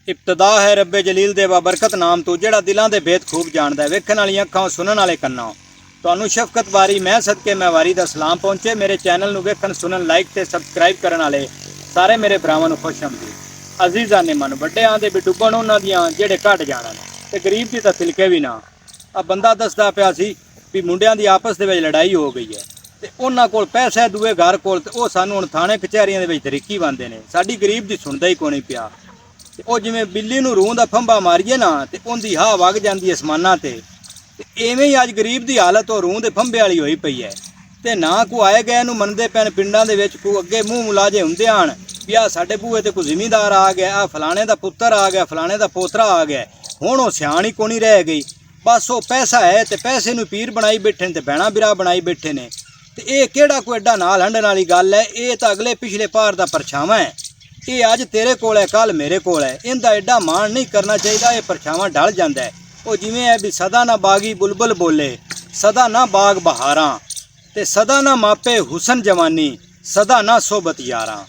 इब्तदा है रब्बे जलील दे बाबरकत नाम तो जेड़ा दिलों के भेद खूब जानता है। वेखण वाली अखां सुनन वाले कन्नां तुहानूं शफकत बारी मैं सदके मैं वारी दा सलाम पहुँचे। मेरे चैनल नूं वेखण सुनन लाइक ते सबसक्राइब करन वाले सारे मेरे भरावां नूं खुश आमदीद। अजीज़ां ने मन वड्डे आंदे भी डुब्बण उन्हां दियां जेड़े घट जाणन ते गरीब दी तां तिलके भी ना। आ बंदा दसदा पिया सी भी मुंडियां दी आपस दे विच लड़ाई हो गई है ते उन्हां कोल पैसा है दूए घर कोल ते ओह सानूं हुण थाणे कचहरियां दे विच तरीकी पांदे ने। साडी गरीब दी सुणदा ही कोई नहीं पिया। ਉਹ ਜਿਵੇਂ ਬਿੱਲੀ ਨੂੰ ਰੂਹ ਦਾ ਫੰਬਾ ਮਾਰੀਏ ਨਾ ਤੇ ਉਹਦੀ ਹਾ ਵਗ ਜਾਂਦੀ ਅਸਮਾਨਾਂ ਤੇ ਐਵੇਂ ਹੀ ਅੱਜ ਗਰੀਬ ਦੀ ਹਾਲਤ ਉਹ ਰੂਹ ਦੇ ਫੰਬੇ ਵਾਲੀ ਹੋਈ ਪਈ ਹੈ। ਤੇ ਨਾ ਕੋ ਆਏ ਗਏ ਨੂੰ ਮੰਨਦੇ ਪੈਣ ਪਿੰਡਾਂ ਦੇ ਵਿੱਚ ਕੋ ਅੱਗੇ ਮੂੰਹ ਮੁਲਾਜੇ ਹੁੰਦੇ ਆਣ ਵੀ ਆ ਸਾਡੇ ਬੂਹੇ ਤੇ ਕੋਈ ਜ਼ਿਮੀਂਦਾਰ ਆ ਗਿਆ, ਆ ਫਲਾਣੇ ਦਾ ਪੁੱਤਰ ਆ ਗਿਆ, ਫਲਾਣੇ ਦਾ ਪੋਤਰਾ ਆ ਗਿਆ। ਹੁਣ ਉਹ ਸਿਆਣੀ ਕੋ ਨਹੀਂ ਰਹਿ ਗਈ। ਬਸ ਉਹ ਪੈਸਾ ਹੈ ਤੇ ਪੈਸੇ ਨੂੰ ਪੀਰ ਬਣਾਈ ਬੈਠੇ ਨੇ ਤੇ ਬਹਿਣਾ ਬਿਰਾ ਬਣਾਈ ਬੈਠੇ ਨੇ। ਤੇ ਇਹ ਕਿਹੜਾ ਕੋਈ ਐਡਾ ਨਾਲ ਹੰਡਣ ਵਾਲੀ ਗੱਲ ਹੈ। ਇਹ ਤਾਂ ਅਗਲੇ ਪਿਛਲੇ ਪਾਰ ਦਾ ਪਰਛਾਵਾਂ ਹੈ। ये अज तेरे कोल है कल मेरे कोल है। इनका एडा मान नहीं करना चाहिए। ये परछावां ढल जाता है। वो जिमें है भी सदा ना बागी बुलबुल बोले, सदा ना बाग बहारां ते सदा ना मापे हुसन जवानी, सदा ना सोबत यारां।